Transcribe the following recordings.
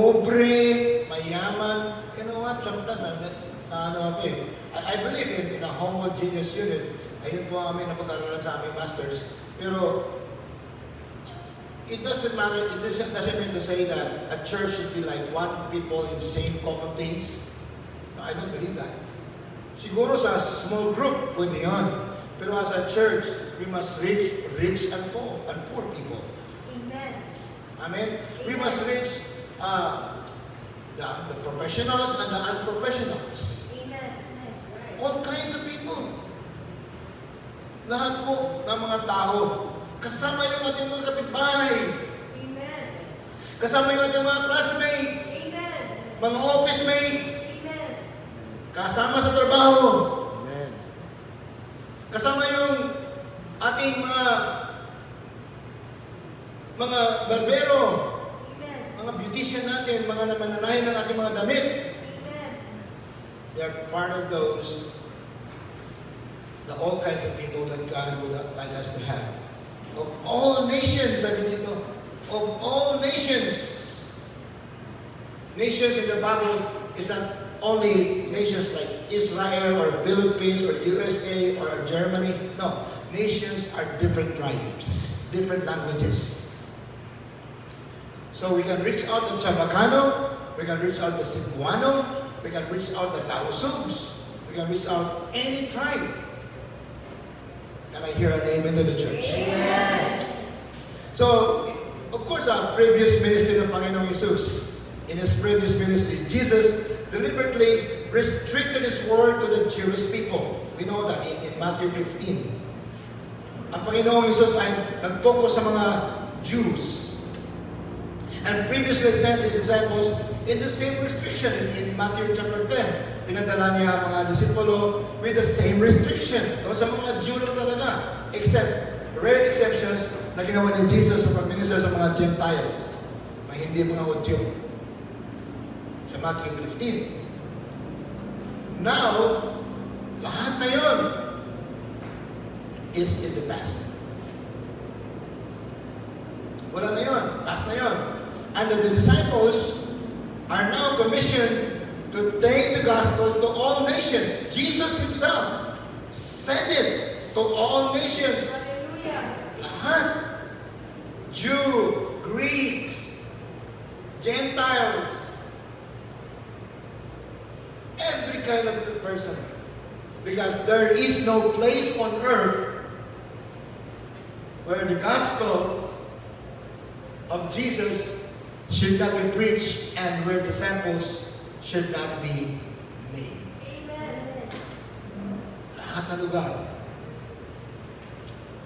pobre, mayaman. You know what? Sometimes, I believe in a homogeneous unit. Ayun po ang aming napag-aralan sa aming masters. Pero, it doesn't matter, it doesn't mean to say that a church should be like one people in same common things. No, I don't believe that. Siguro sa small group, pwede yun. Pero as a church, we must reach rich and poor people. Amen. Amen? We must reach the professionals and the unprofessionals. Amen. Right. All kinds of people. Lahat po ng mga tao. Kasama yung ating mga kapitbahay. Amen. Kasama yung ating mga classmates. Amen. Mga office mates. Amen. Kasama sa trabaho. Amen. Kasama yung ating mga barbero. Amen. Mga beautician natin, mga namananahin ng ating mga damit. Amen. They are part of those, all kinds of people that God would like us to have. Of all nations, sabi dito. Of all nations. Nations in the Bible is not only nations like Israel or Philippines or USA or Germany. No. Nations are different tribes, different languages. So we can reach out to Chabacano, we can reach out to Cebuano, we can reach out to Taosugs, we can reach out any tribe. Can I hear an amen to the church? Amen. So, of course, previous ministry ng Panginoong Jesus, in His previous ministry, Jesus deliberately restricted His word to the Jewish people. We know that in Matthew 15. Ang Panginoong Jesus ay nag-focus sa mga Jews. And previously sent His disciples in the same restriction. In Matthew chapter 10, pinadala niya ang mga disipulo with the same restriction. Doon sa mga Jew lang talaga. Except, rare exceptions na ginawa ni Jesus sa pag-minister sa mga Gentiles. Mga hindi mga Hudyo. Sa Matthew 15. Now, lahat na yon is in the past. Wala na yon. Past na yon. And the disciples are now commissioned to take the gospel to all nations. Jesus Himself sent it to all nations. Hallelujah. Lahat. Jew, Greeks, Gentiles, every kind of person. Because there is no place on earth where the gospel of Jesus should not be preached and where disciples should not be made. Amen. Lahat na lugar.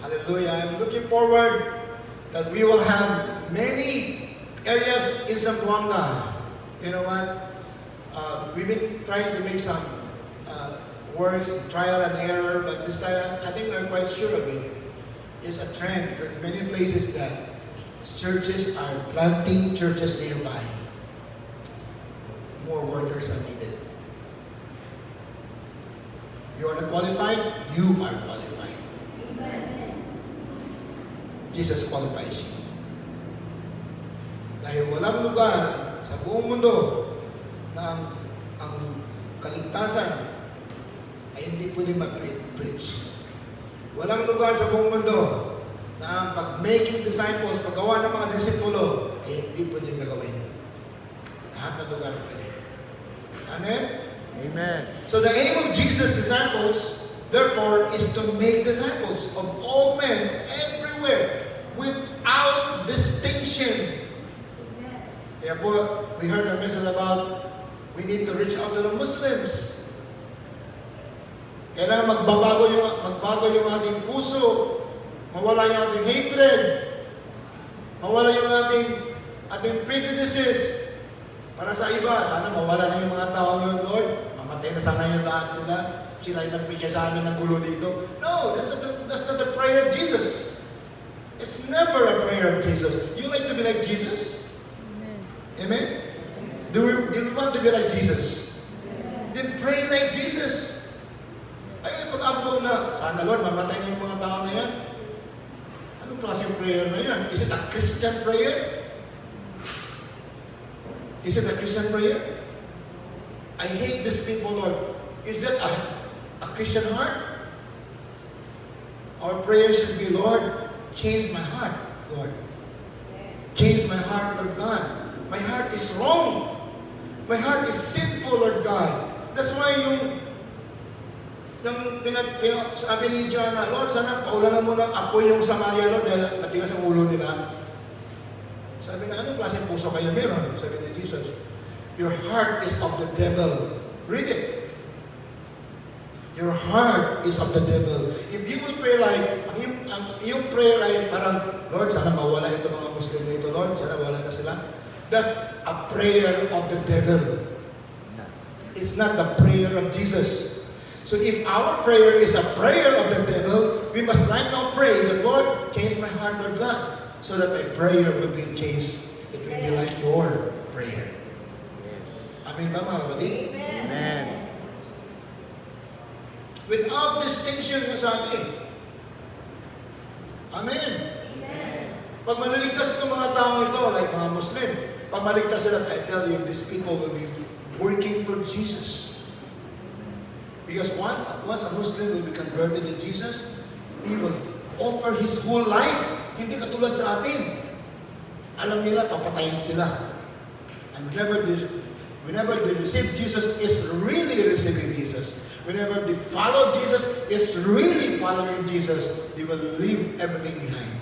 Hallelujah. I'm looking forward that we will have many areas in Zamboanga. You know what? We've been trying to make some works, trial and error, but this time I think we're quite sure of it. It's a trend in many places that churches are planting churches nearby. More workers are needed. You are not qualified, you are qualified. Amen. Jesus qualifies you. Dahil walang lugar sa buong mundo na ang kaligtasan ay hindi pwede mag-preach. Walang lugar sa buong mundo na ang pag-making disciples, paggawa ng mga disipulo, ay hindi pwede gagawin. Lahat na lugar pwede. Amen? Amen. So the aim of Jesus' disciples, therefore, is to make disciples of all men everywhere without distinction. Amen. Kaya po, we heard a message about we need to reach out to the Muslims. Kailangan magbago yung ating puso, mawala yung ating hatred, mawala yung ating prejudices para sa iba. Sana mawala na yung mga tao ngayon, Lord. Mamatay na sana yung lahat sila. Sila yung nagpigyan sa amin ng gulo dito. No, that's not the prayer of Jesus. It's never a prayer of Jesus. You like to be like Jesus? Amen? Do you want to be like Jesus? Then pray like Jesus. Ay, pag-ampong na, sana Lord, mamatay niyo yung mga tao na yan. Anong klaseng prayer na yan? Is it a Christian prayer? Is it a Christian prayer? I hate these people, Lord. Is that a Christian heart? Our prayer should be, Lord, change my heart, Lord. Change my heart, Lord God. My heart is wrong. My heart is sinful, Lord God. That's why sabi ni Jonah, Lord, sana paulanan mo ng apoy yung Samaria, Lord, dahil matigas ang ulo nila. Sabi na, anong klaseng puso kayo meron? Sabi ni Jesus, your heart is of the devil. Read it. Your heart is of the devil. If you will pray like, ang iyong prayer ay parang, Lord, sana mawala ito mga Muslim na ito, Lord, sana wala na sila. That's a prayer of the devil. It's not the prayer of Jesus. So if our prayer is a prayer of the devil, we must right now pray that, Lord, change my heart, Lord God, so that my prayer will be changed. It will be like your prayer. Amen ba mga kapatid? Amen. Without distinction yung sabi. Amen. Pag maliligtas itong mga tao ito, like mga Muslim, pag maligtas sila, I tell you, these people will be working for Jesus. Because once a Muslim will be converted to Jesus, he will offer his whole life. Hindi katulad sa atin. Alam nila, papatayin sila. And whenever they receive Jesus, is really receiving Jesus. Whenever they follow Jesus, is really following Jesus. They will leave everything behind.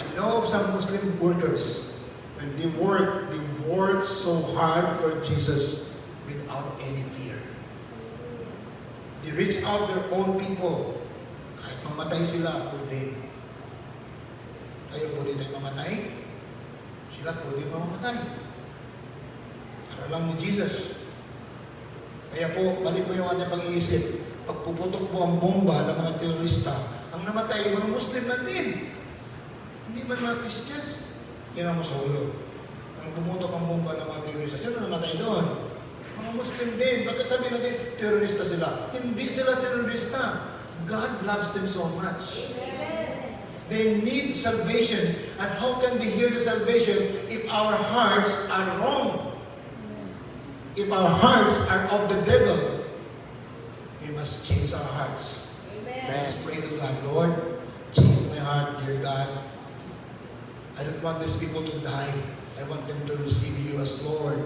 I know of some Muslim workers, when they work so hard for Jesus without any fear. They reach out their own people. Kahit mamatay sila, pwede. Tayo pwede tayo mamatay. Sila pwede mamatay. Para lang ni Jesus. Kaya po, mali po yung ating pag-iisip. Pag puputok po ang bomba ng mga terorista, ang namatay, mga Muslim na din. Hindi ba mga Christians? Yan ang sa ulo. Ang pumutok ang bomba ng mga terorista, sino namatay doon? Mga Muslim din. Bakit sabi natin, terorista sila? Hindi sila terorista. God loves them so much. They need salvation. And how can they hear the salvation if our hearts are wrong? If our hearts are of the devil, we must change our hearts. Let's pray to God, Lord, change my heart, dear God. I don't want these people to die. I want them to receive you as Lord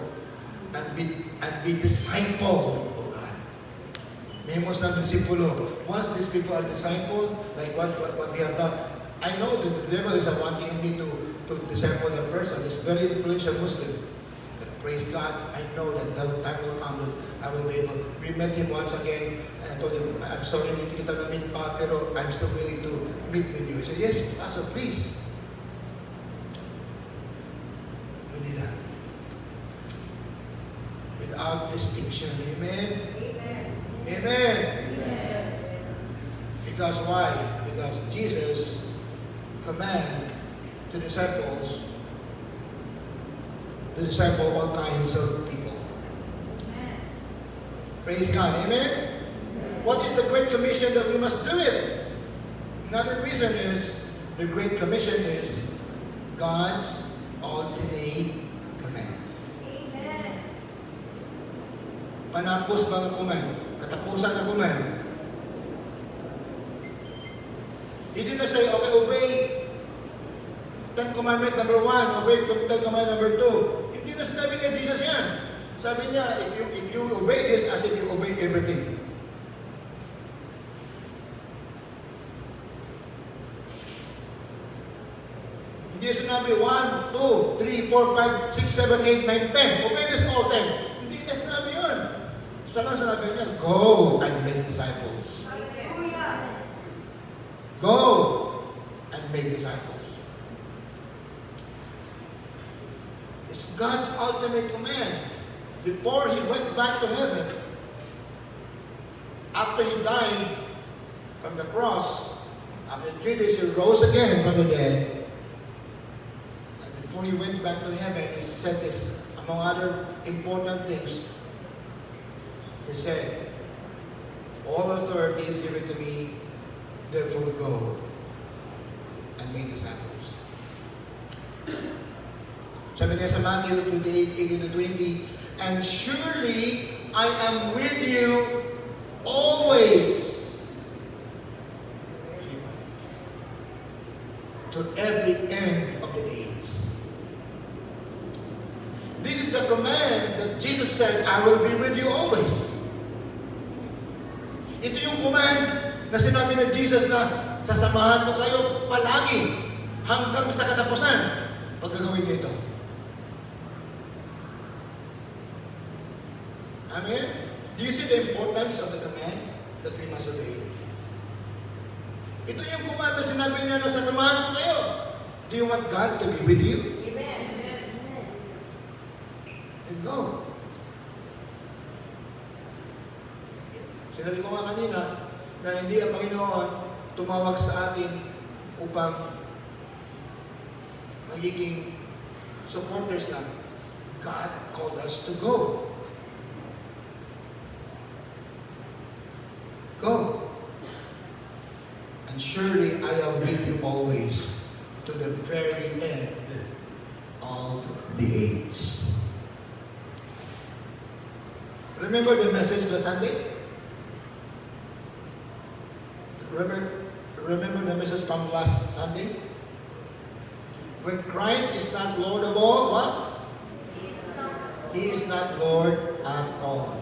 and be discipled, oh God. Memos ng disipulo. Once these people are discipled, like what we have done, I know that the devil is wanting me to disciple that person. This very influential Muslim. But praise God, I know that the time will come that I will be able. We met him once again, and I told him, I'm sorry, hindi kita na-meet pa, pero I'm still willing to meet with you. He said, yes, Pastor, please. We did that. Without distinction. Amen? Amen. Because why? Because Jesus command to disciples to disciple all kinds of people. Praise God. Amen? What is the Great Commission that we must do it? Another reason is, the Great Commission is God's ultimate command. Panapos bang command? Katapusan ng command. He didn't say, okay, obey Ten Commandment number 1, obey Ten Commandment number 2. Hindi na sinabi ni Jesus yan. Sabi niya, if you obey this, as if you obey everything. Hindi sinabi 1, 2, 3, 4, 5, 6, 7, 8, 9, 10. Obey this all 10. Hindi na sinabi yun. Isa lang sinabi niya, go and make disciples. Go and make disciples. It's God's ultimate command. Before He went back to heaven, after He died from the cross, after 3 days He rose again from the dead, and before He went back to heaven, He said this, among other important things, He said, all authority is given to me, therefore go and make disciples. Sabi niya sa Matthew 28:18-20, and surely I am with you always. To every end of the age. This is the command that Jesus said, I will be with you always. Ito yung command na sinabi ng Jesus na sasamahan ko kayo palagi hanggang sa katapusan pag gagawin niyo ito. Amen? Do you see the importance of the command that we must obey? Ito yung command na sinabi niya na sasamahan ko kayo. Do you want God to be with you? Amen. Then go. Sinabi ko nga kanina na hindi ang Panginoon tumawag sa atin upang magiging supporters lang. God called us to go. Go. And surely I am with you always to the very end of the age. Remember the message last Sunday? Remember the message from last Sunday? When Christ is not Lord of all, what? He is not Lord at all.